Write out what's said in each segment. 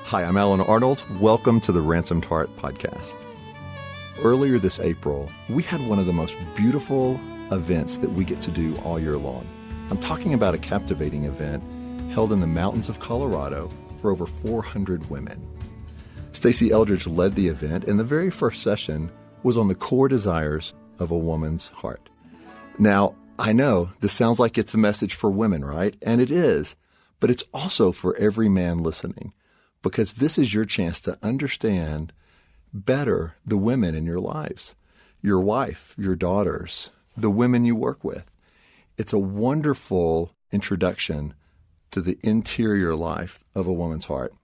Hi, I'm Alan Arnold. Welcome to the Ransomed Heart podcast. Earlier this April, we had one of the most beautiful events that we get to do all year long. I'm talking about a captivating event held in the mountains of Colorado for over 400 women. Stasi Eldredge led the event, and the very first session was on the core desires of a woman's heart. Now, I know this sounds like it's a message for women, right? And it is, but it's also for every man listening, because this is your chance to understand better the women in your lives, your wife, your daughters, the women you work with. It's a wonderful introduction to the interior life of a woman's heart.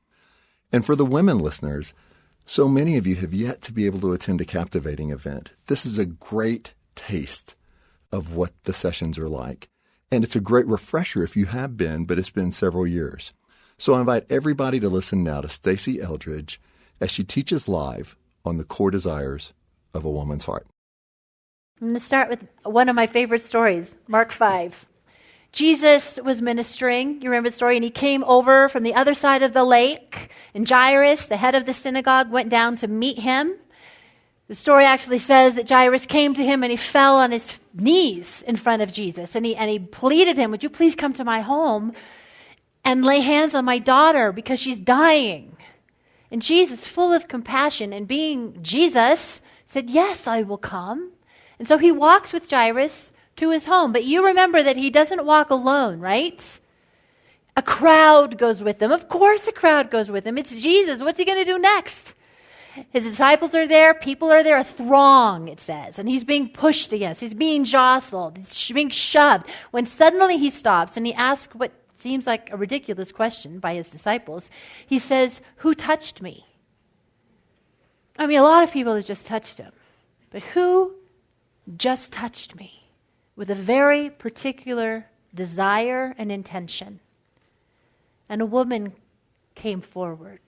And for the women listeners, so many of you have yet to be able to attend a captivating event. This is a great taste of what the sessions are like. And it's a great refresher if you have been, but it's been several years. So I invite everybody to listen now to Stasi Eldredge as she teaches live on the core desires of a woman's heart. I'm going to start with one of my favorite stories, Mark 5. Jesus was ministering, you remember the story, and he came over from the other side of the lake, and Jairus, the head of the synagogue, went down to meet him. The story actually says that Jairus came to him and he fell on his knees in front of Jesus, and he pleaded him, "Would you please come to my home and lay hands on my daughter because she's dying?" And Jesus, full of compassion and being Jesus, said, "Yes, I will come." And so he walks with Jairus to his home. But you remember that he doesn't walk alone, right? A crowd goes with him. Of course a crowd goes with him. It's Jesus. What's he going to do next? His disciples are there. People are there. A throng, it says. And he's being pushed against. He's being jostled. He's being shoved. When suddenly he stops and he asks what seems like a ridiculous question by his disciples. He says, "Who touched me?" I mean, a lot of people have just touched him. But who just touched me? With a very particular desire and intention. And a woman came forward.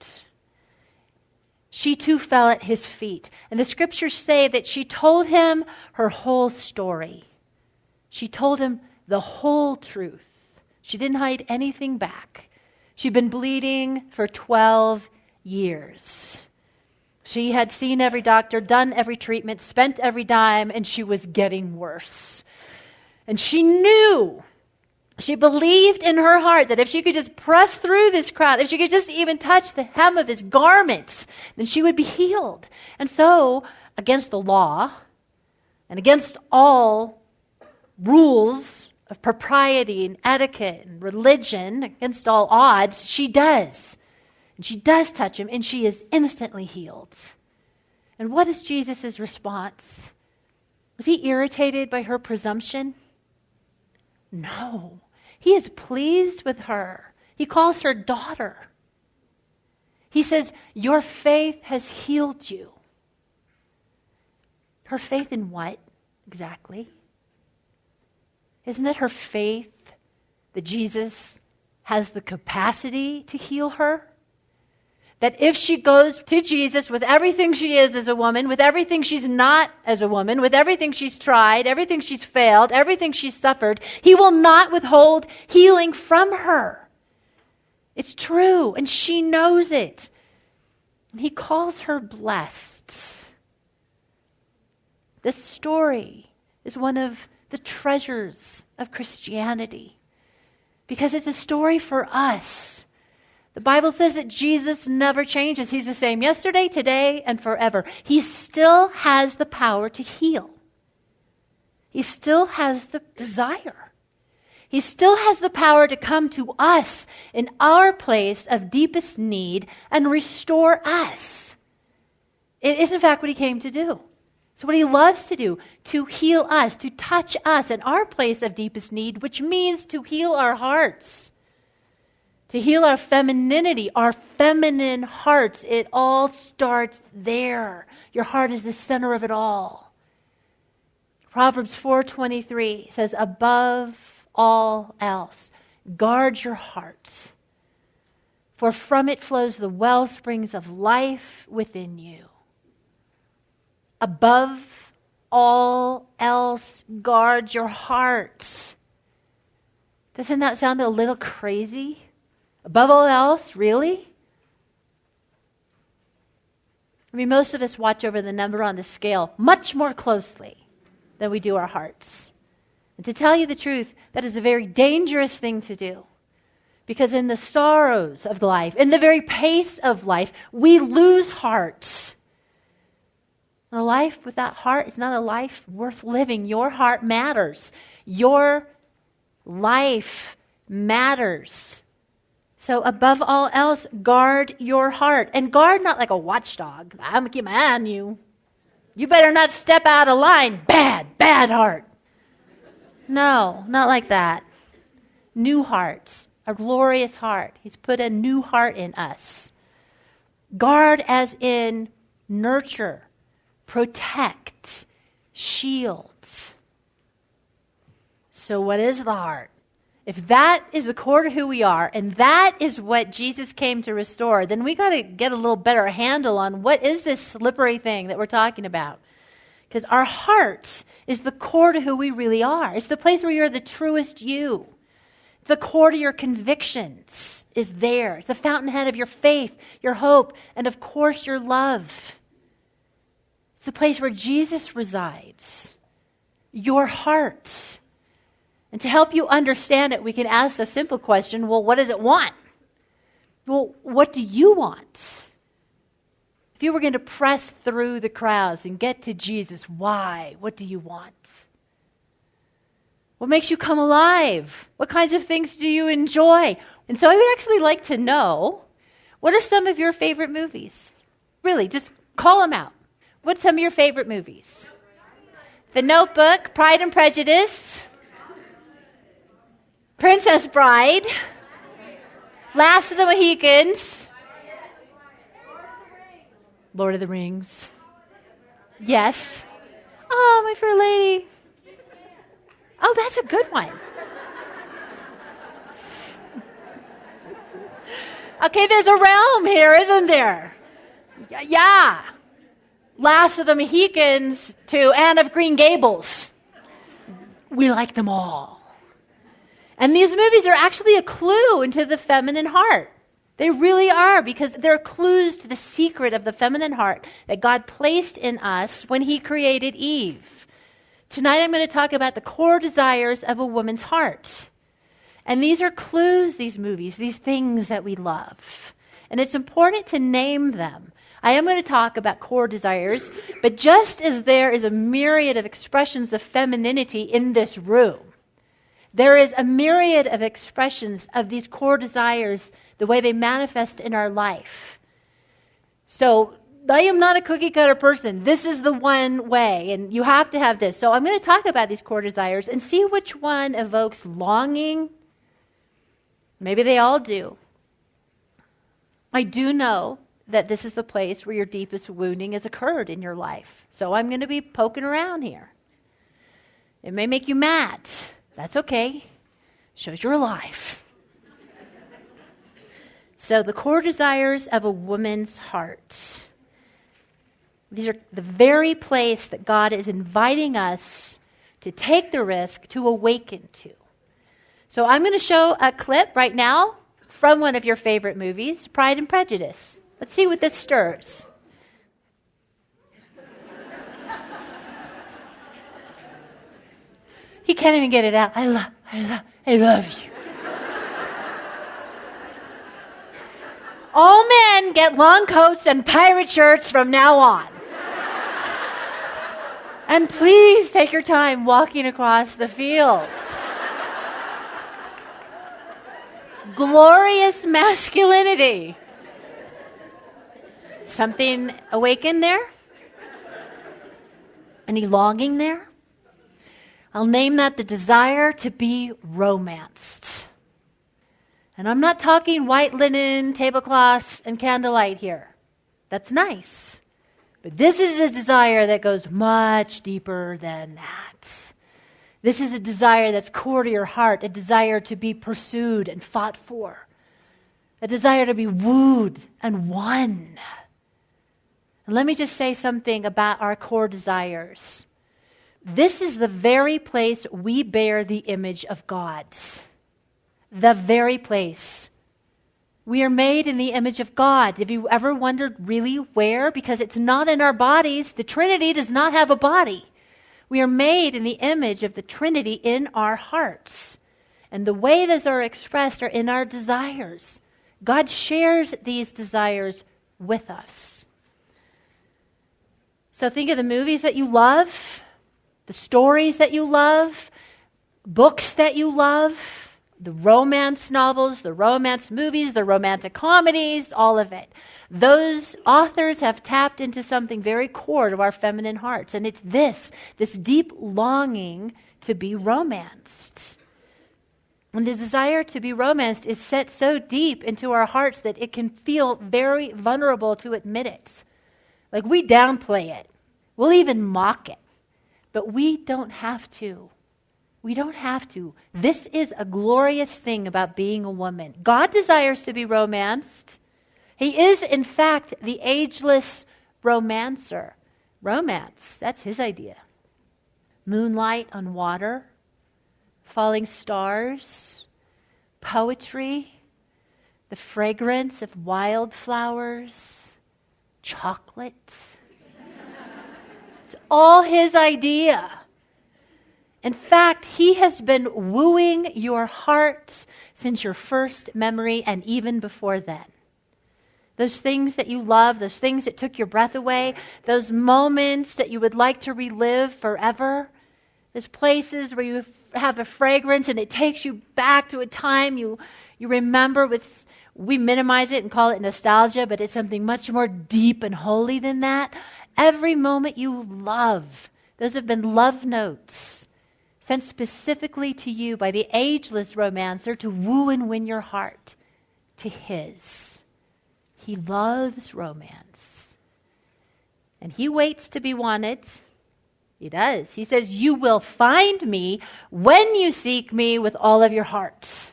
She too fell at his feet. And the scriptures say that she told him her whole story. She told him the whole truth. She didn't hide anything back. She'd been bleeding for 12 years. She had seen every doctor, done every treatment, spent every dime, and she was getting worse. And she knew, she believed in her heart that if she could just press through this crowd, if she could just even touch the hem of his garments, then she would be healed. And so, against the law, and against all rules of propriety and etiquette and religion, against all odds, she does. And she does touch him, and she is instantly healed. And what is Jesus' response? Was he irritated by her presumption? No. He is pleased with her. He calls her daughter. He says, "Your faith has healed you." Her faith in what exactly? Isn't it her faith that Jesus has the capacity to heal her? That if she goes to Jesus with everything she is as a woman, with everything she's not as a woman, with everything she's tried, everything she's failed, everything she's suffered, he will not withhold healing from her. It's true, and she knows it. And he calls her blessed. This story is one of the treasures of Christianity, because it's a story for us. The Bible says that Jesus never changes. He's the same yesterday, today, and forever. He still has the power to heal. He still has the desire. He still has the power to come to us in our place of deepest need and restore us. It is, in fact, what he came to do. It's what he loves to do, to heal us, to touch us in our place of deepest need, which means to heal our hearts, to heal our femininity, our feminine hearts. It all starts there. Your heart is the center of it all. Proverbs 4:23 says, "Above all else, guard your heart, for from it flows the well springs of life within you." Above all else, guard your heart. Doesn't that sound a little crazy? Above all else, really? most of us watch over the number on the scale much more closely than we do our hearts. And to tell you the truth, that is a very dangerous thing to do. Because in the sorrows of life, in the very pace of life, we lose hearts. And a life without heart is not a life worth living. Your heart matters. Your life matters. So above all else, guard your heart. And guard not like a watchdog. I'm going to keep my eye on you. You better not step out of line. Bad heart. No, not like that. New heart, a glorious heart. He's put a new heart in us. Guard as in nurture, protect, shield. So what is the heart? If that is the core to who we are, and that is what Jesus came to restore, then we got to get a little better handle on what is this slippery thing that we're talking about. Because our heart is the core to who we really are. It's the place where you're the truest you. The core to your convictions is there. It's the fountainhead of your faith, your hope, and of course your love. It's the place where Jesus resides. Your heart. And to help you understand it, we can ask a simple question. Well, what does it want? Well, what do you want? If you were going to press through the crowds and get to Jesus, why? What do you want? What makes you come alive? What kinds of things do you enjoy? And so I would actually like to know, what are some of your favorite movies? Really, just call them out. What's some of your favorite movies? The Notebook, Pride and Prejudice, Princess Bride, Last of the Mohicans, Lord of the Rings. Yes. Oh, My Fair Lady. Oh, that's a good one. Okay, there's a realm here, isn't there? Yeah. Last of the Mohicans to Anne of Green Gables. We like them all. And these movies are actually a clue into the feminine heart. They really are, because they're clues to the secret of the feminine heart that God placed in us when He created Eve. Tonight I'm going to talk about the core desires of a woman's heart. And these are clues, these movies, these things that we love. And it's important to name them. I am going to talk about core desires, but just as there is a myriad of expressions of femininity in this room, there is a myriad of expressions of these core desires, the way they manifest in our life. So I am not a cookie cutter person. This is the one way, and you have to have this. So I'm going to talk about these core desires and see which one evokes longing. Maybe they all do. I do know that this is the place where your deepest wounding has occurred in your life. So I'm going to be poking around here. It may make you mad. That's okay. Shows you're alive. So the core desires of a woman's heart. These are the very place that God is inviting us to take the risk to awaken to. So I'm going to show a clip right now from one of your favorite movies, Pride and Prejudice. Let's see what this stirs. He can't even get it out. I love you. All men get long coats and pirate shirts from now on. And please take your time walking across the fields. Glorious masculinity. Something awakened there? Any longing there? I'll name that the desire to be romanced. And I'm not talking white linen, tablecloths, and candlelight here. That's nice. But this is a desire that goes much deeper than that. This is a desire that's core to your heart, a desire to be pursued and fought for, a desire to be wooed and won. And let me just say something about our core desires. This is the very place we bear the image of God. The very place. We are made in the image of God. Have you ever wondered really where? Because it's not in our bodies. The Trinity does not have a body. We are made in the image of the Trinity in our hearts. And the way those are expressed are in our desires. God shares these desires with us. So think of the movies that you love, the stories that you love, books that you love, the romance novels, the romance movies, the romantic comedies, all of it. Those authors have tapped into something very core to our feminine hearts, and it's this deep longing to be romanced. And the desire to be romanced is set so deep into our hearts that it can feel very vulnerable to admit it. Like we downplay it. We'll even mock it. But we don't have to. We don't have to. This is a glorious thing about being a woman. God desires to be romanced. He is, in fact, the ageless romancer. Romance, that's his idea. Moonlight on water, falling stars, poetry, the fragrance of wildflowers, chocolate. It's all his idea. In fact, he has been wooing your heart since your first memory and even before then. Those things that you love, those things that took your breath away, those moments that you would like to relive forever, those places where you have a fragrance and it takes you back to a time you remember with, we minimize it and call it nostalgia, but it's something much more deep and holy than that. Every moment you love, those have been love notes sent specifically to you by the ageless romancer to woo and win your heart to his. He loves romance. And he waits to be wanted. He does. He says, you will find me when you seek me with all of your heart.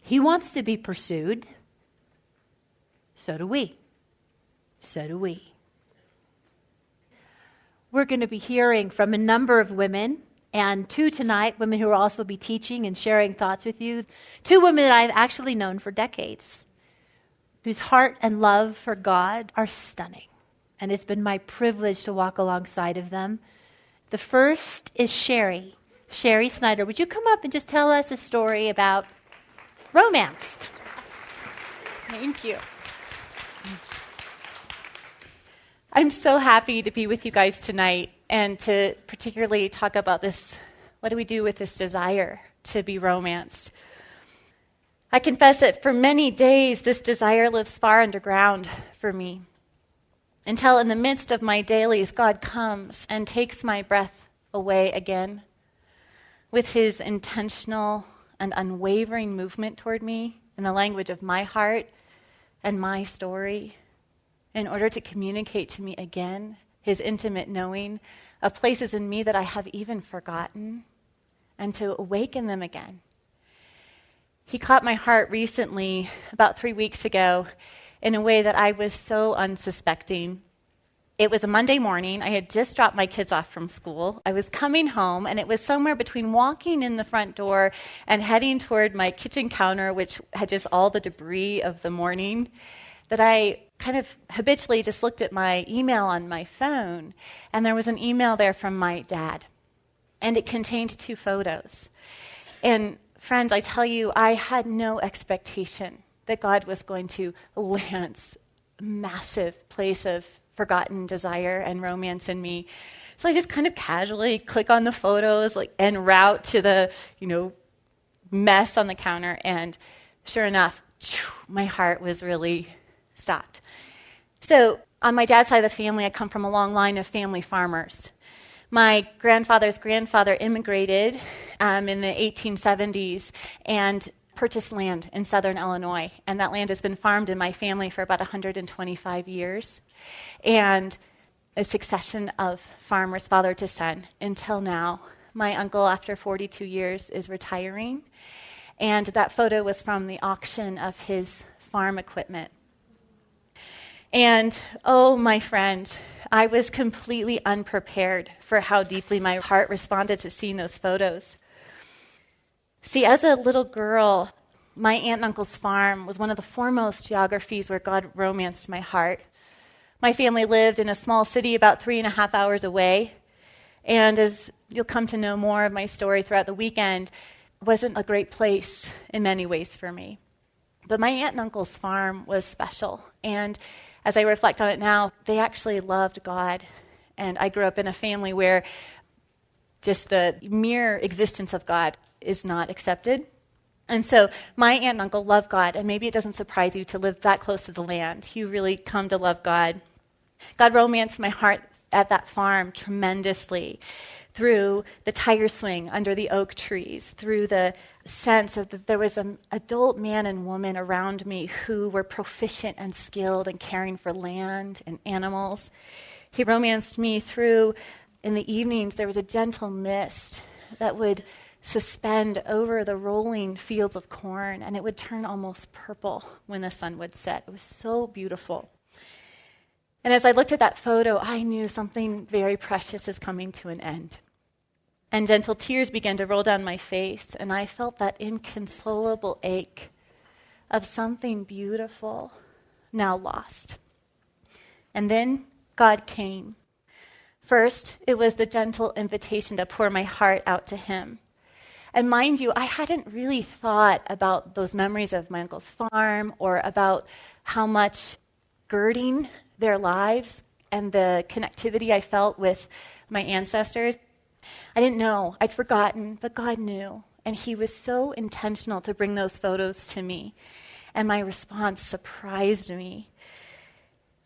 He wants to be pursued. So do we. So do we. We're going to be hearing from a number of women, and two tonight, women who will also be teaching and sharing thoughts with you. Two women that I've actually known for decades, whose heart and love for God are stunning. And it's been my privilege to walk alongside of them. The first is Sherry Snyder. Would you come up and just tell us a story about romance? Thank you. I'm so happy to be with you guys tonight and to particularly talk about this. What do we do with this desire to be romanced? I confess that for many days, this desire lives far underground for me. Until in the midst of my dailies, God comes and takes my breath away again with his intentional and unwavering movement toward me in the language of my heart and my story, in order to communicate to me again his intimate knowing of places in me that I have even forgotten, and to awaken them again. He caught my heart recently, about 3 weeks ago, in a way that I was so unsuspecting. It was a Monday morning. I had just dropped my kids off from school. I was coming home, and it was somewhere between walking in the front door and heading toward my kitchen counter, which had just all the debris of the morning, that I kind of habitually just looked at my email on my phone, and there was an email there from my dad, and it contained 2 photos. And friends, I tell you, I had no expectation that God was going to lance a massive place of forgotten desire and romance in me. So I just kind of casually click on the photos, en route to the, mess on the counter, and sure enough, my heart was really stopped. So on my dad's side of the family, I come from a long line of family farmers. My grandfather's grandfather immigrated in the 1870s and purchased land in southern Illinois, and that land has been farmed in my family for about 125 years. And a succession of farmers, father to son, until now. My uncle, after 42 years, is retiring, and that photo was from the auction of his farm equipment. And, oh, my friends, I was completely unprepared for how deeply my heart responded to seeing those photos. See, as a little girl, My aunt and uncle's farm was one of the foremost geographies where God romanced my heart. My family lived in a small city about 3.5 hours away. And as you'll come to know more of my story throughout the weekend, it wasn't a great place in many ways for me. But my aunt and uncle's farm was special. And as I reflect on it now, they actually loved God. And I grew up in a family where just the mere existence of God is not accepted. And so my aunt and uncle love God, and maybe it doesn't surprise you to live that close to the land. You really come to love God. God romanced my heart at that farm tremendously through the tire swing under the oak trees, through the sense that there was an adult man and woman around me who were proficient and skilled in caring for land and animals. He romanced me through, in the evenings, there was a gentle mist that would suspend over the rolling fields of corn, and it would turn almost purple when the sun would set. It was so beautiful. And as I looked at that photo, I knew something very precious is coming to an end. And gentle tears began to roll down my face, and I felt that inconsolable ache of something beautiful now lost. And then God came. First, it was the gentle invitation to pour my heart out to him. And mind you, I hadn't really thought about those memories of my uncle's farm or about how much girding their lives and the connectivity I felt with my ancestors. I didn't know. I'd forgotten, but God knew. And he was so intentional to bring those photos to me. And my response surprised me.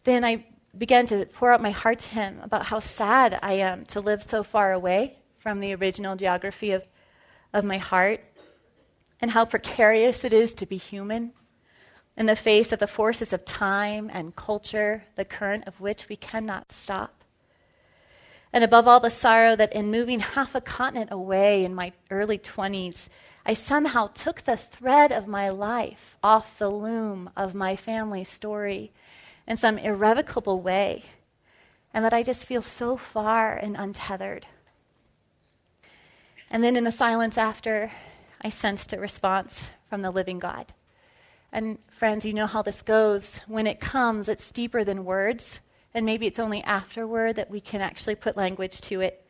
Then I began to pour out my heart to him about how sad I am to live so far away from the original geography of my heart, and how precarious it is to be human in the face of the forces of time and culture, the current of which we cannot stop. And above all, the sorrow that in moving half a continent away in my early 20s, I somehow took the thread of my life off the loom of my family's story in some irrevocable way, and that I just feel so far and untethered. And then in the silence after, I sensed a response from the living God. And friends, you know how this goes. When it comes, it's deeper than words, and maybe it's only afterward that we can actually put language to it.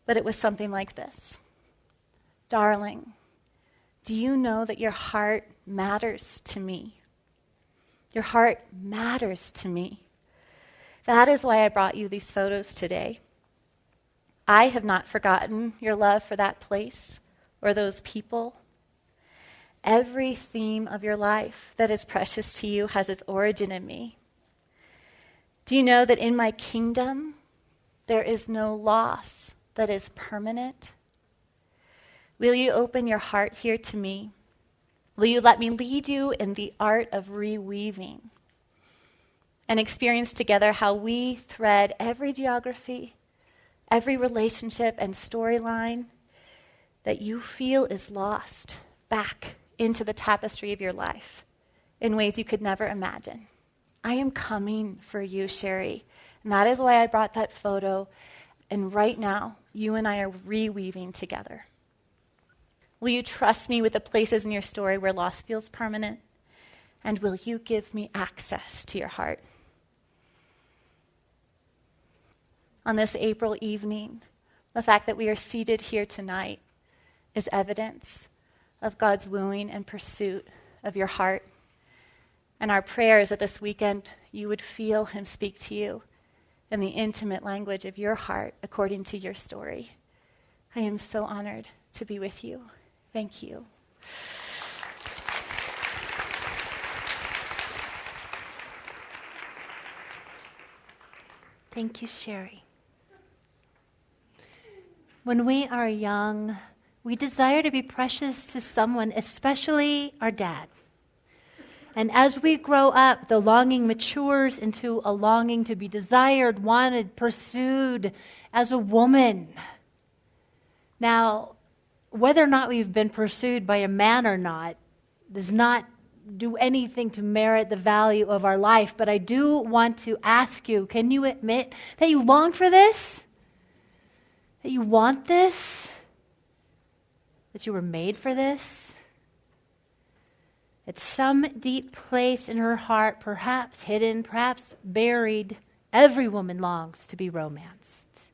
But it was something like this. Darling, do you know that your heart matters to me? Your heart matters to me. That is why I brought you these photos today. I have not forgotten your love for that place or those people. Every theme of your life that is precious to you has its origin in me. Do you know that in my kingdom, there is no loss that is permanent? Will you open your heart here to me? Will you let me lead you in the art of reweaving and experience together how we thread every geography, every relationship and storyline that you feel is lost back into the tapestry of your life in ways you could never imagine? I am coming for you, Sherry. And that is why I brought that photo. And right now, you and I are reweaving together. Will you trust me with the places in your story where loss feels permanent? And will you give me access to your heart? On this April evening, the fact that we are seated here tonight is evidence of God's wooing and pursuit of your heart. And our prayer is that this weekend you would feel him speak to you in the intimate language of your heart according to your story. I am so honored to be with you. Thank you. Thank you, Sherry. When we are young, we desire to be precious to someone, especially our dad. And as we grow up, the longing matures into a longing to be desired, wanted, pursued as a woman. Now, whether or not we've been pursued by a man or not does not do anything to merit the value of our life. But I do want to ask you, can you admit that you long for this? That you want this? That you were made for this? At some deep place in her heart, perhaps hidden, perhaps buried, every woman longs to be romanced.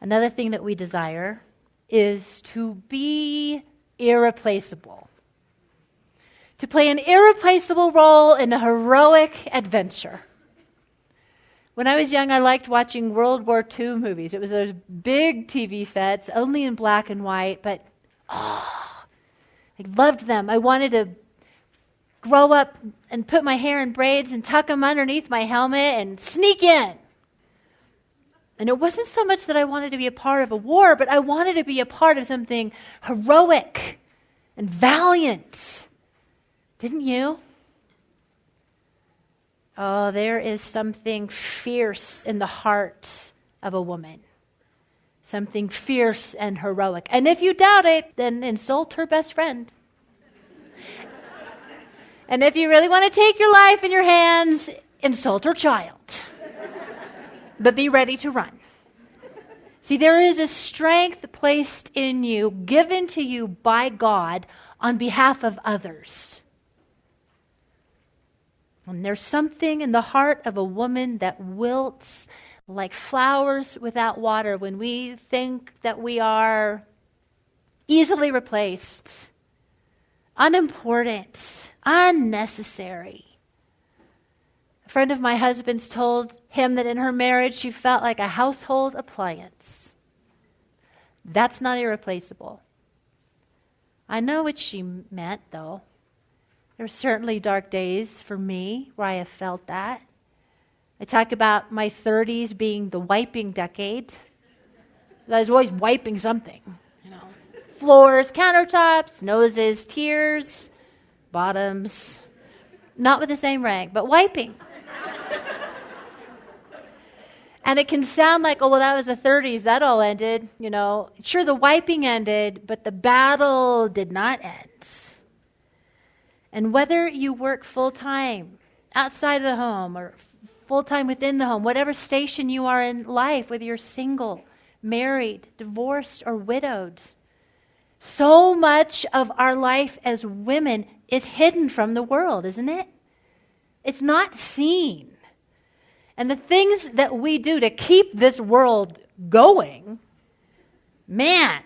Another thing that we desire is to be irreplaceable. To play an irreplaceable role in a heroic adventure. When I was young, I liked watching World War II movies. It was those big TV sets, only in black and white, but I loved them. I wanted to grow up and put my hair in braids and tuck them underneath my helmet and sneak in. And it wasn't so much that I wanted to be a part of a war, but I wanted to be a part of something heroic and valiant. Didn't you? Oh, there is something fierce in the heart of a woman. Something fierce and heroic. And if you doubt it, then insult her best friend. And if you really want to take your life in your hands, insult her child. But be ready to run. See, there is a strength placed in you, given to you by God on behalf of others. And there's something in the heart of a woman that wilts like flowers without water when we think that we are easily replaced, unimportant, unnecessary. A friend of my husband's told him that in her marriage she felt like a household appliance. That's not irreplaceable. I know what she meant, though. There were certainly dark days for me where I have felt that. I talk about my 30s being the wiping decade. I was always wiping something, Floors, countertops, noses, tears, bottoms. Not with the same rag, but wiping. And it can sound like, oh, well, that was the 30s. That all ended, Sure, the wiping ended, but the battle did not end. And whether you work full-time outside of the home or full-time within the home, whatever station you are in life, whether you're single, married, divorced, or widowed, so much of our life as women is hidden from the world, isn't it? It's not seen. And the things that we do to keep this world going, man,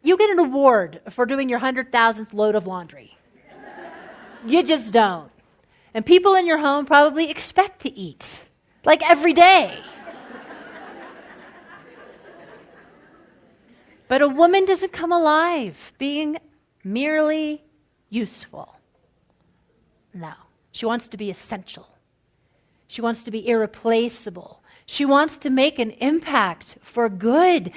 you get an award for doing your 100,000th load of laundry. You just don't. And people in your home probably expect to eat, like every day. But a woman doesn't come alive being merely useful. No. She wants to be essential. She wants to be irreplaceable. She wants to make an impact for good.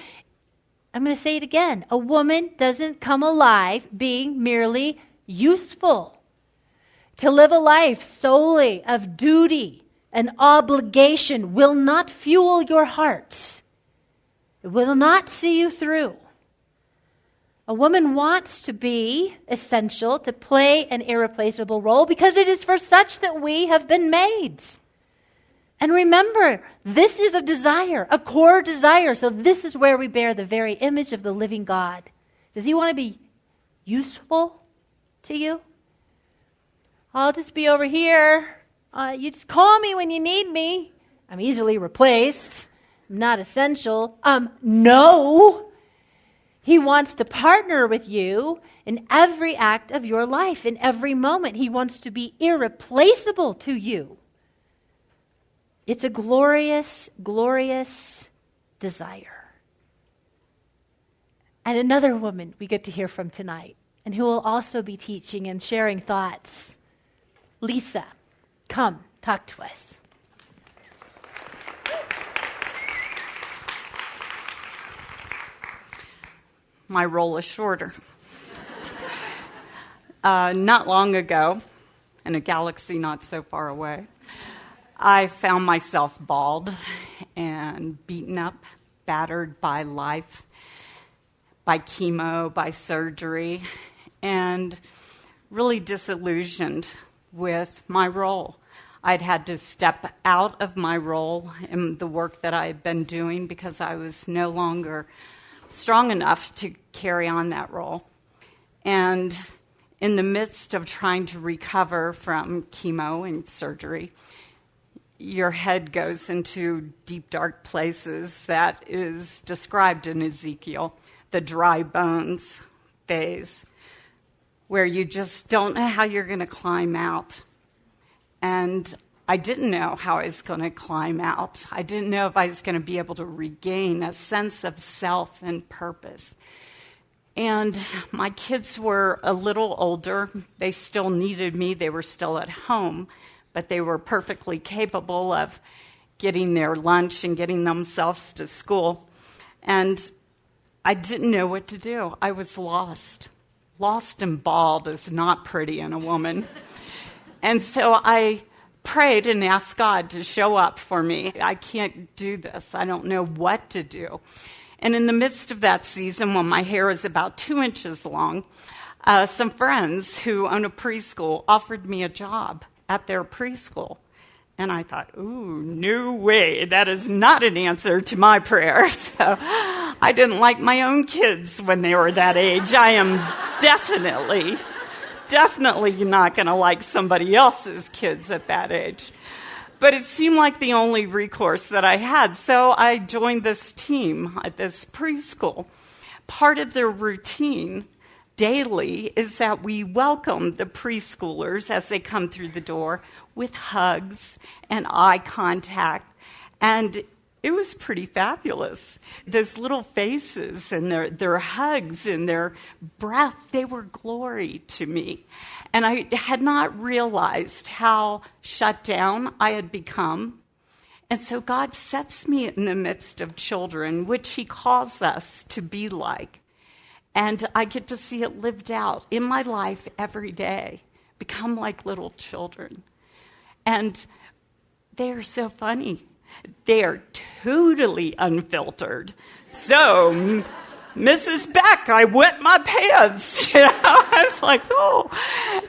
I'm going to say it again. A woman doesn't come alive being merely useful. To live a life solely of duty and obligation will not fuel your heart. It will not see you through. A woman wants to be essential, to play an irreplaceable role, because it is for such that we have been made. And remember, this is a desire, a core desire. So this is where we bear the very image of the living God. Does he want to be useful to you? I'll just be over here. You just call me when you need me. I'm easily replaced. I'm not essential. No. He wants to partner with you in every act of your life, in every moment. He wants to be irreplaceable to you. It's a glorious, glorious desire. And another woman we get to hear from tonight, and who will also be teaching and sharing thoughts. Lisa, come, talk to us. My role is shorter. Not long ago, in a galaxy not so far away, I found myself bald and beaten up, battered by life, by chemo, by surgery, and really disillusioned with my role. I'd had to step out of my role in the work that I had been doing because I was no longer strong enough to carry on that role. And in the midst of trying to recover from chemo and surgery, your head goes into deep, dark places that is described in Ezekiel, the dry bones phase, where you just don't know how you're going to climb out. And I didn't know how I was going to climb out. I didn't know if I was going to be able to regain a sense of self and purpose. And my kids were a little older. They still needed me. They were still at home, but they were perfectly capable of getting their lunch and getting themselves to school. And I didn't know what to do. I was lost. Lost and bald is not pretty in a woman. And so I prayed and asked God to show up for me. I can't do this. I don't know what to do. And in the midst of that season, when my hair is about 2 inches long, some friends who own a preschool offered me a job at their preschool. And I thought, ooh, no way. That is not an answer to my prayer. So I didn't like my own kids when they were that age. I am definitely not going to like somebody else's kids at that age. But it seemed like the only recourse that I had. So I joined this team at this preschool. Part of their routine daily is that we welcome the preschoolers as they come through the door with hugs and eye contact. And it was pretty fabulous. Those little faces and their hugs and their breath, they were glory to me. And I had not realized how shut down I had become. And so God sets me in the midst of children, which he calls us to be like. And I get to see it lived out in my life every day, become like little children. And they are so funny. They are totally unfiltered. So, Mrs. Beck, I wet my pants. I was like, oh.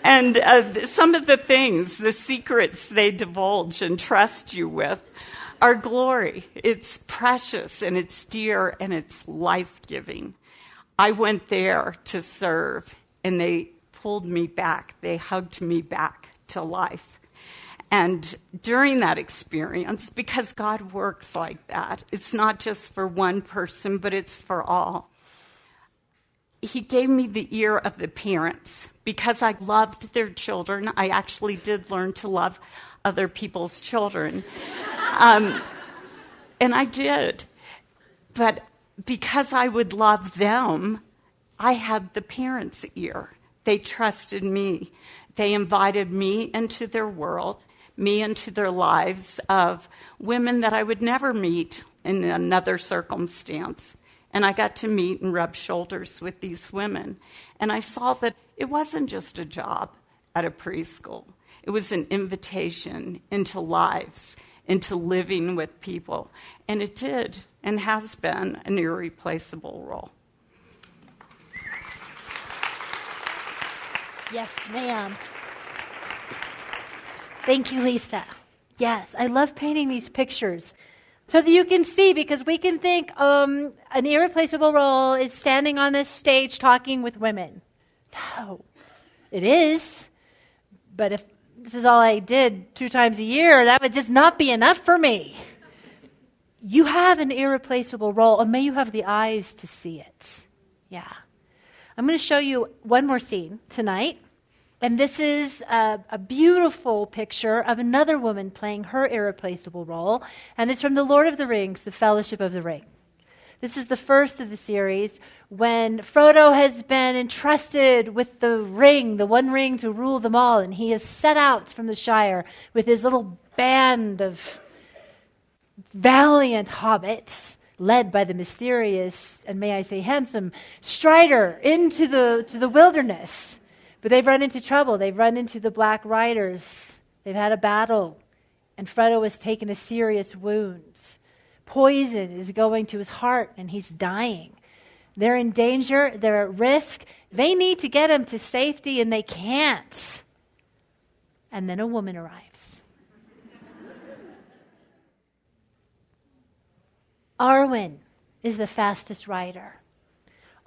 And some of the things, the secrets they divulge and trust you with are glory. It's precious and it's dear and it's life-giving. I went there to serve, and they pulled me back. They hugged me back to life. And during that experience, because God works like that, it's not just for one person, but it's for all. He gave me the ear of the parents. Because I loved their children, I actually did learn to love other people's children. And I did. But because I would love them, I had the parents' ear. They trusted me. They invited me into their world, me into their lives of women that I would never meet in another circumstance. And I got to meet and rub shoulders with these women. And I saw that it wasn't just a job at a preschool. It was an invitation into lives, into living with people. And it did and has been an irreplaceable role. Yes, ma'am. Thank you, Lisa. Yes, I love painting these pictures so that you can see, because we can think an irreplaceable role is standing on this stage talking with women. No, it is. But if this is all I did 2 times a year, that would just not be enough for me. You have an irreplaceable role, and may you have the eyes to see it. Yeah. I'm going to show you one more scene tonight. And this is a beautiful picture of another woman playing her irreplaceable role. And it's from The Lord of the Rings, The Fellowship of the Ring. This is the first of the series when Frodo has been entrusted with the ring, the one ring to rule them all. And he is set out from the Shire with his little band of valiant hobbits, led by the mysterious, and may I say handsome, Strider into the wilderness. But they've run into trouble. They've run into the Black Riders. They've had a battle. And Frodo has taken a serious wound. Poison is going to his heart, and he's dying. They're in danger. They're at risk. They need to get him to safety, and they can't. And then a woman arrives. Arwen is the fastest rider.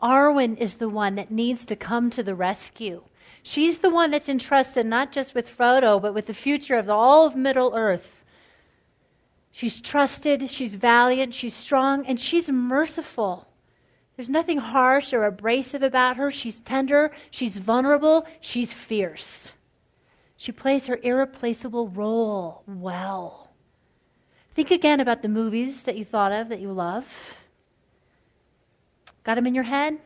Arwen is the one that needs to come to the rescue. She's the one that's entrusted not just with Frodo, but with the future of all of Middle-earth. She's trusted, she's valiant, she's strong, and she's merciful. There's nothing harsh or abrasive about her. She's tender, she's vulnerable, she's fierce. She plays her irreplaceable role well. Think again about the movies that you thought of, that you love. Got them in your head?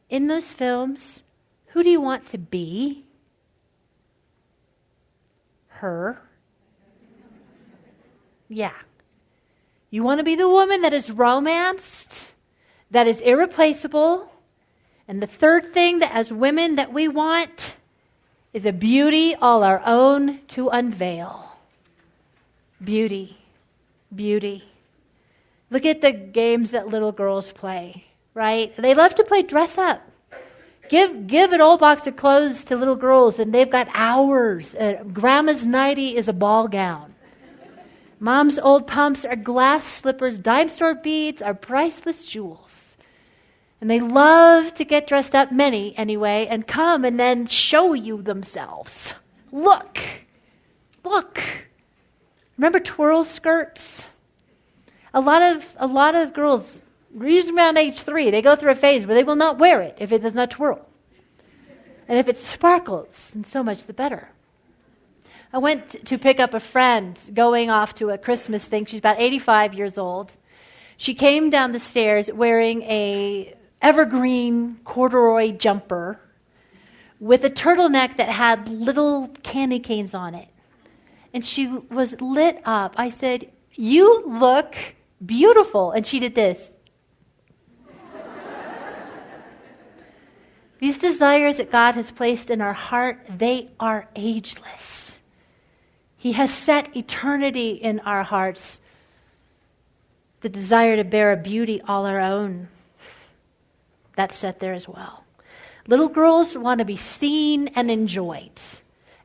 In those films, who do you want to be? Her. Yeah. You want to be the woman that is romanced, that is irreplaceable. And the third thing that as women that we want is a beauty all our own to unveil. Beauty. Beauty. Look at the games that little girls play, right? They love to play dress up. Give an old box of clothes to little girls and they've got hours. Grandma's nightie is a ball gown. Mom's old pumps are glass slippers. Dime store beads are priceless jewels. And they love to get dressed up, many anyway, and come and then show you themselves. Look. Remember twirl skirts? A lot of girls, usually around age 3, they go through a phase where they will not wear it if it does not twirl. And if it sparkles, then so much the better. I went to pick up a friend going off to a Christmas thing. She's about 85 years old. She came down the stairs wearing a evergreen corduroy jumper with a turtleneck that had little candy canes on it. And she was lit up. I said, "You look beautiful." And she did this. These desires that God has placed in our heart, they are ageless. He has set eternity in our hearts. The desire to bear a beauty all our own, that's set there as well. Little girls want to be seen and enjoyed.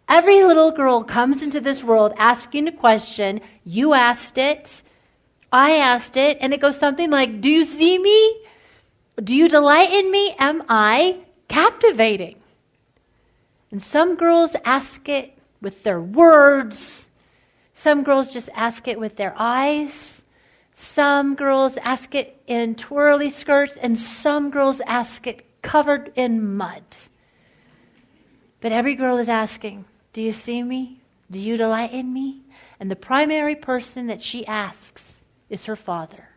Every little girl comes into this world asking a question. You asked it. I asked it. And it goes something like, do you see me? Do you delight in me? Am I captivating? And some girls ask it with their words. Some girls just ask it with their eyes. Some girls ask it in twirly skirts. And some girls ask it covered in mud. But every girl is asking, do you see me? Do you delight in me? And the primary person that she asks is her father.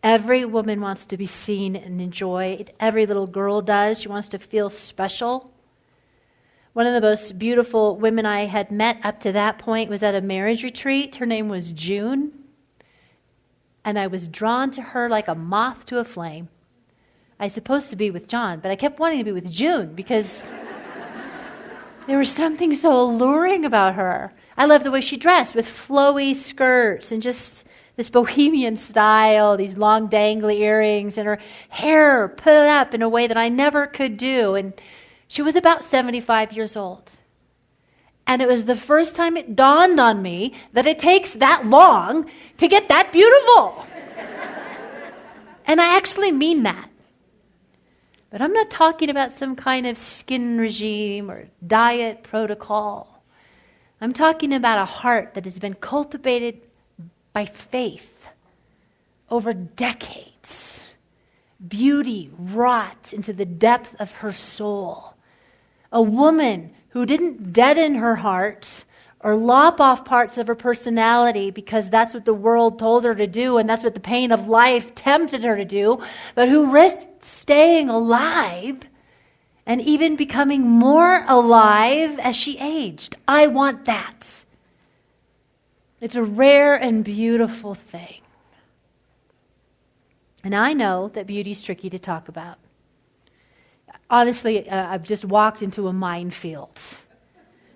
Every woman wants to be seen and enjoyed. Every little girl does. She wants to feel special. One of the most beautiful women I had met up to that point was at a marriage retreat. Her name was June. And I was drawn to her like a moth to a flame. I was supposed to be with John, but I kept wanting to be with June because there was something so alluring about her. I loved the way she dressed with flowy skirts and just this bohemian style, these long dangly earrings, and her hair put up in a way that I never could do. And she was about 75 years old. And it was the first time it dawned on me that it takes that long to get that beautiful. And I actually mean that. But I'm not talking about some kind of skin regime or diet protocol. I'm talking about a heart that has been cultivated by faith over decades. Beauty wrought into the depth of her soul. A woman who didn't deaden her heart or lop off parts of her personality because that's what the world told her to do and that's what the pain of life tempted her to do, but who risked staying alive and even becoming more alive as she aged. I want that. It's a rare and beautiful thing. And I know that beauty is tricky to talk about. Honestly, I've just walked into a minefield.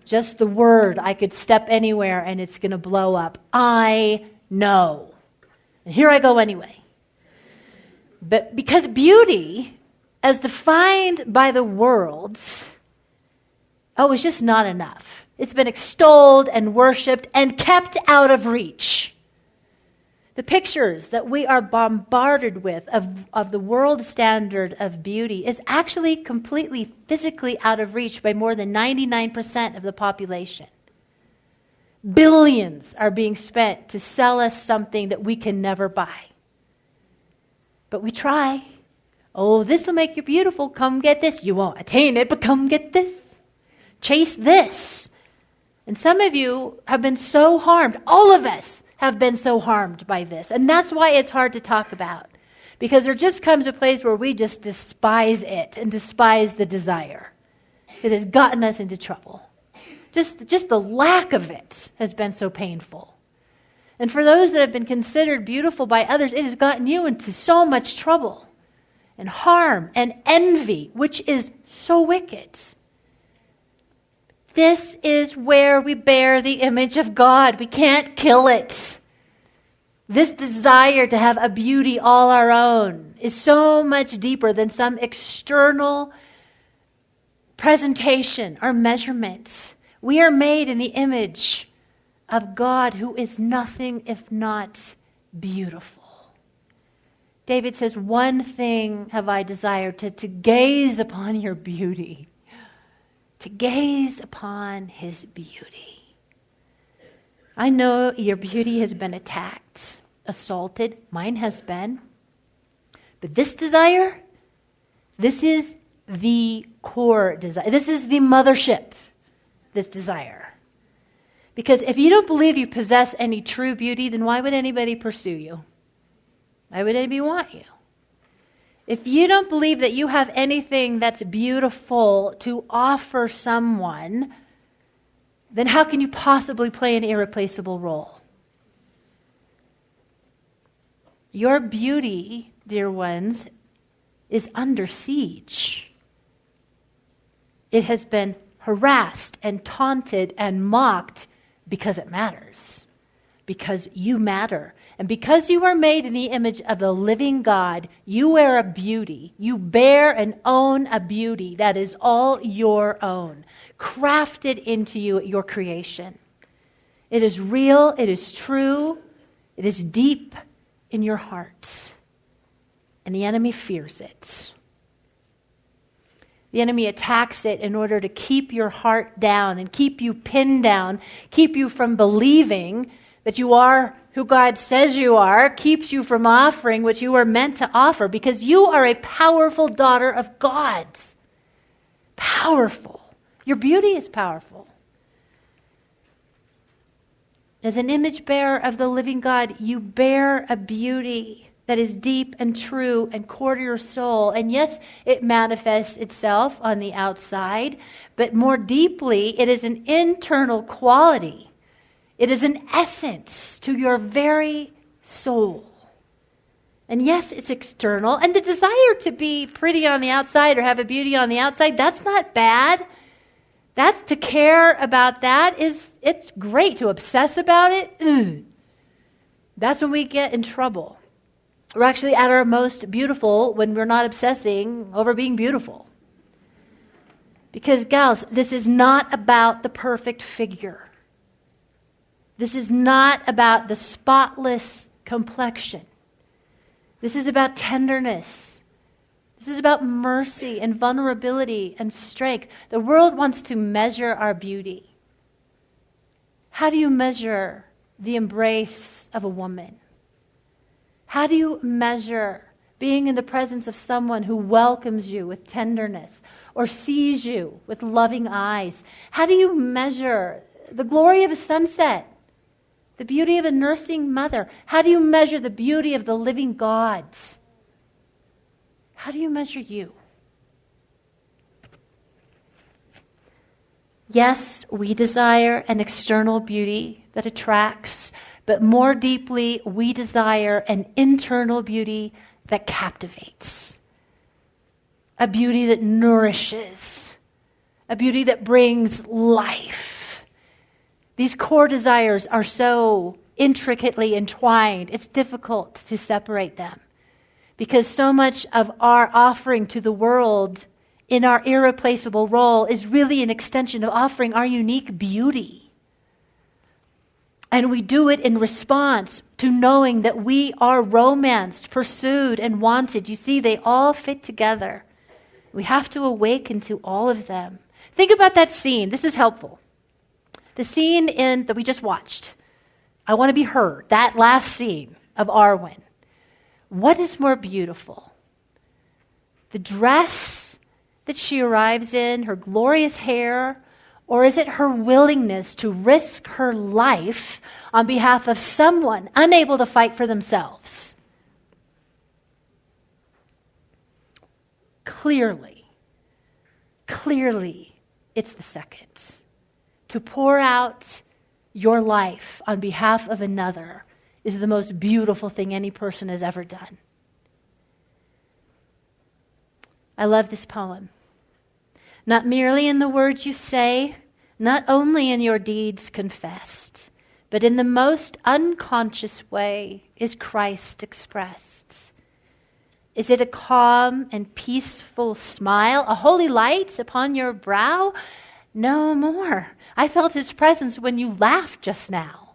Just the word, I could step anywhere and it's going to blow up. I know. And here I go anyway. But because beauty, as defined by the world, it's just not enough. It's been extolled and worshipped and kept out of reach. The pictures that we are bombarded with of the world standard of beauty is actually completely physically out of reach by more than 99% of the population. Billions are being spent to sell us something that we can never buy. But we try. Oh, this will make you beautiful. Come get this. You won't attain it, but come get this. Chase this. And some of you have been so harmed. All of us have been so harmed by this. And that's why it's hard to talk about. Because there just comes a place where we just despise it and despise the desire. It has gotten us into trouble. Just the lack of it has been so painful. And for those that have been considered beautiful by others, it has gotten you into so much trouble and harm and envy, which is so wicked. This is where we bear the image of God. We can't kill it. This desire to have a beauty all our own is so much deeper than some external presentation or measurement. We are made in the image of God, who is nothing if not beautiful. David says, one thing have I desired, to gaze upon your beauty. To gaze upon his beauty. I know your beauty has been attacked, assaulted. Mine has been. But this desire, this is the core desire. This is the mothership, this desire. Because if you don't believe you possess any true beauty, then why would anybody pursue you? Why would anybody want you? If you don't believe that you have anything that's beautiful to offer someone, then how can you possibly play an irreplaceable role? Your beauty, dear ones, is under siege. It has been harassed and taunted and mocked because it matters. Because you matter. And because you are made in the image of the living God, you wear a beauty. You bear and own a beauty that is all your own, crafted into you at your creation. It is real, it is true, it is deep in your heart. And the enemy fears it. The enemy attacks it in order to keep your heart down and keep you pinned down, keep you from believing that you are who God says you are, keeps you from offering what you are meant to offer, because you are a powerful daughter of God. Powerful. Your beauty is powerful. As an image bearer of the living God, you bear a beauty that is deep and true and core to your soul. And yes, it manifests itself on the outside, but more deeply, it is an internal quality. It is an essence to your very soul. And yes, it's external. And the desire to be pretty on the outside or have a beauty on the outside, that's not bad. That's to care about that. It's great to obsess about it. Ugh. That's when we get in trouble. We're actually at our most beautiful when we're not obsessing over being beautiful. Because, gals, this is not about the perfect figure. This is not about the spotless complexion. This is about tenderness. This is about mercy and vulnerability and strength. The world wants to measure our beauty. How do you measure the embrace of a woman? How do you measure being in the presence of someone who welcomes you with tenderness or sees you with loving eyes? How do you measure the glory of a sunset? The beauty of a nursing mother? How do you measure the beauty of the living God? How do you measure you? Yes, we desire an external beauty that attracts, but more deeply, we desire an internal beauty that captivates. A beauty that nourishes. A beauty that brings life. These core desires are so intricately entwined, it's difficult to separate them. Because so much of our offering to the world in our irreplaceable role is really an extension of offering our unique beauty. And we do it in response to knowing that we are romanced, pursued, and wanted. You see, they all fit together. We have to awaken to all of them. Think about that scene. This is helpful. The scene that we just watched. I want to be heard. That last scene of Arwen. What is more beautiful? The dress that she arrives in, her glorious hair, or is it her willingness to risk her life on behalf of someone unable to fight for themselves? Clearly, it's the second. To pour out your life on behalf of another is the most beautiful thing any person has ever done. I love this poem. Not merely in the words you say, not only in your deeds confessed, but in the most unconscious way is Christ expressed. Is it a calm and peaceful smile, a holy light upon your brow? No more. I felt his presence when you laughed just now.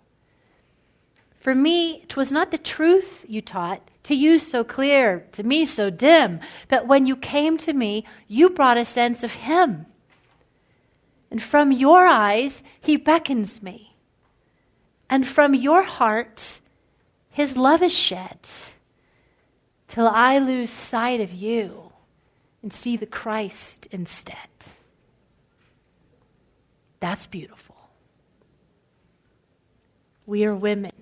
For me, 'twas not the truth you taught, to you so clear, to me so dim, but when you came to me, you brought a sense of him. And from your eyes, he beckons me. And from your heart, his love is shed, till I lose sight of you and see the Christ instead. That's beautiful. We are women.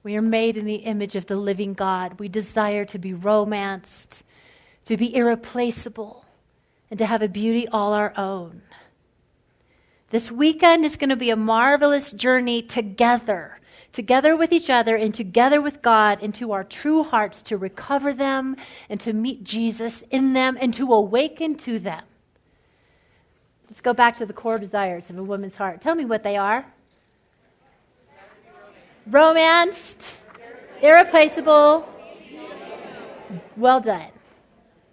We are made in the image of the living God. We desire to be romanced, to be irreplaceable, and to have a beauty all our own. This weekend is going to be a marvelous journey together with each other and together with God into our true hearts to recover them and to meet Jesus in them and to awaken to them. Let's go back to the core desires of a woman's heart. Tell me what they are. Romanced, irreplaceable. Well done.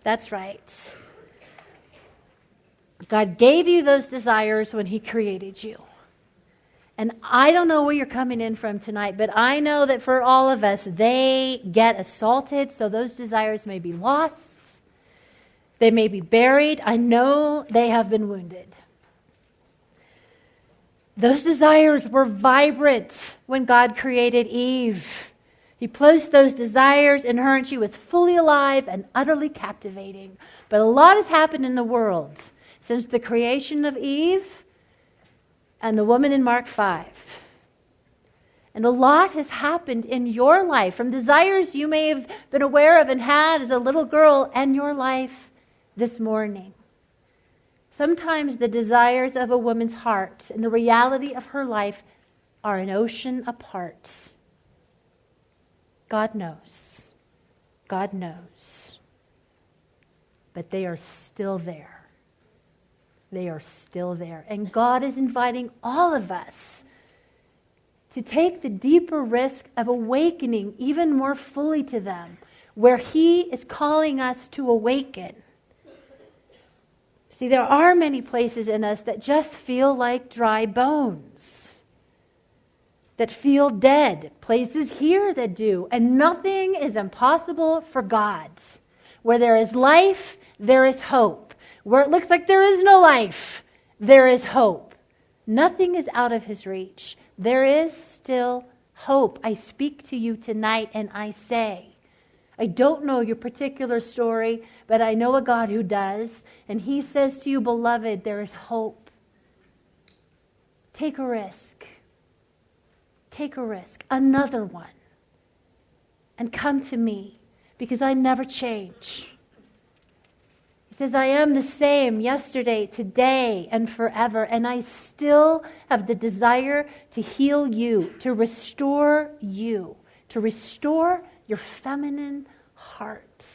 That's right. God gave you those desires when he created you. And I don't know where you're coming in from tonight, but I know that for all of us, they get assaulted, so those desires may be lost. They may be buried. I know they have been wounded. Those desires were vibrant when God created Eve. He placed those desires in her and she was fully alive and utterly captivating. But a lot has happened in the world since the creation of Eve and the woman in Mark 5. And a lot has happened in your life from desires you may have been aware of and had as a little girl and your life this morning. Sometimes the desires of a woman's heart and the reality of her life are an ocean apart. God knows. God knows. But they are still there. They are still there. And God is inviting all of us to take the deeper risk of awakening even more fully to them, where he is calling us to awaken. See, there are many places in us that just feel like dry bones, that feel dead, places here that do, and nothing is impossible for God. Where there is life, there is hope. Where it looks like there is no life, there is hope. Nothing is out of his reach. There is still hope. I speak to you tonight and I say, I don't know your particular story, but I know a God who does. And he says to you, beloved, there is hope. Take a risk. Take a risk. Another one. And come to me, because I never change. He says, I am the same yesterday, today, and forever. And I still have the desire to heal you, to restore you, to restore your feminine heart.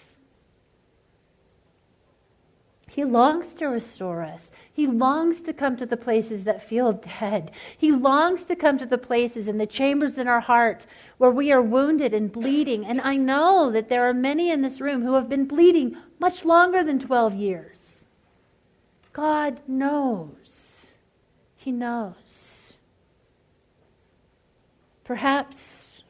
He longs to restore us. He longs to come to the places that feel dead. He longs to come to the places in the chambers in our heart where we are wounded and bleeding. And I know that there are many in this room who have been bleeding much longer than 12 years. God knows. He knows. Perhaps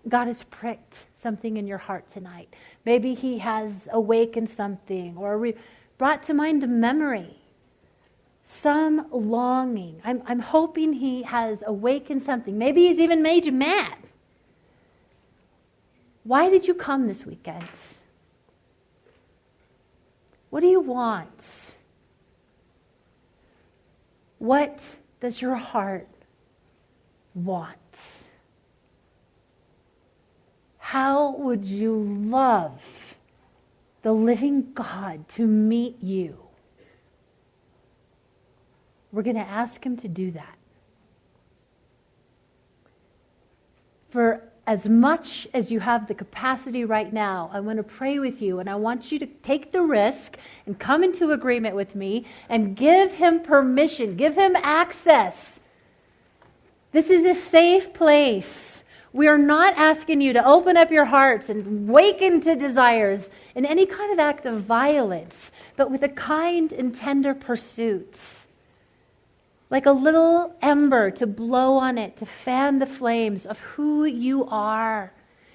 God has pricked something in your heart tonight. Maybe he has awakened something or brought to mind a memory, some longing. I'm hoping he has awakened something. Maybe he's even made you mad. Why did you come this weekend? What do you want? What does your heart want? How would you love the living God to meet you? We're going to ask him to do that. For as much as you have the capacity right now, I want to pray with you, and I want you to take the risk and come into agreement with me and give him permission, give him access. This is a safe place. We are not asking you to open up your hearts and waken to desires in any kind of act of violence, but with a kind and tender pursuit. Like a little ember to blow on it, to fan the flames of who you are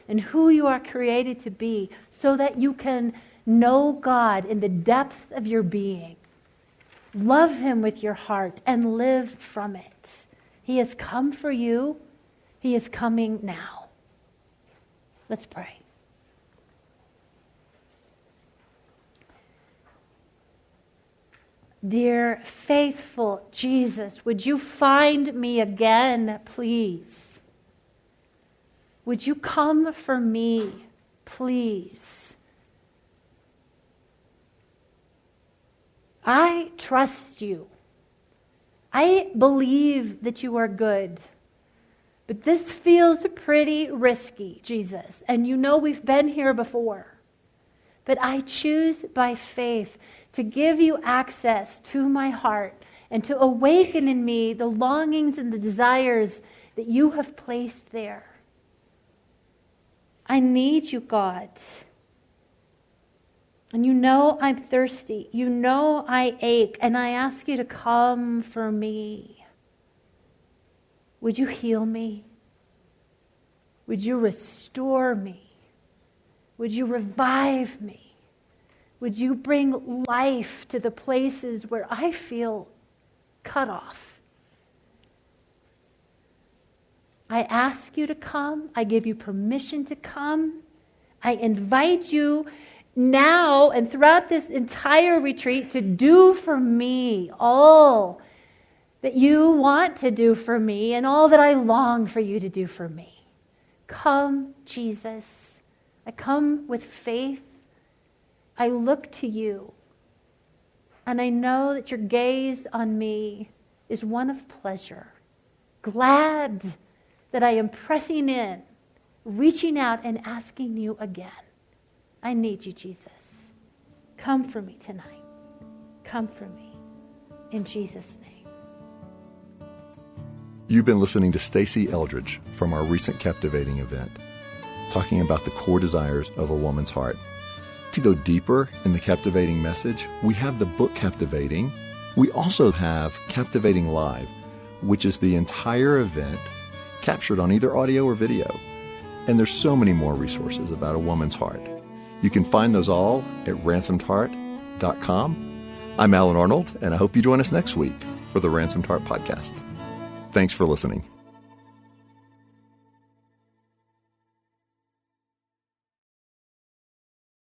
and who you are created to be, so that you can know God in the depth of your being. Love him with your heart and live from it. He has come for you. He is coming now. Let's pray. Dear faithful Jesus, would you find me again, please? Would you come for me, please? I trust you. I believe that you are good. But this feels pretty risky, Jesus. And you know we've been here before. But I choose by faith to give you access to my heart and to awaken in me the longings and the desires that you have placed there. I need you, God. And you know I'm thirsty. You know I ache. And I ask you to come for me. Would you heal me? Would you restore me? Would you revive me? Would you bring life to the places where I feel cut off? I ask you to come. I give you permission to come. I invite you now and throughout this entire retreat to do for me all that you want to do for me and all that I long for you to do for me. Come, Jesus. I come with faith. I look to you, and I know that your gaze on me is one of pleasure. Glad that I am pressing in, reaching out and asking you again. I need you, Jesus. Come for me tonight. Come for me. In Jesus' name. You've been listening to Stasi Eldredge from our recent Captivating event, talking about the core desires of a woman's heart. To go deeper in the Captivating message, we have the book Captivating. We also have Captivating Live, which is the entire event captured on either audio or video. And there's so many more resources about a woman's heart. You can find those all at ransomedheart.com. I'm Alan Arnold, and I hope you join us next week for the Ransomed Heart Podcast. Thanks for listening.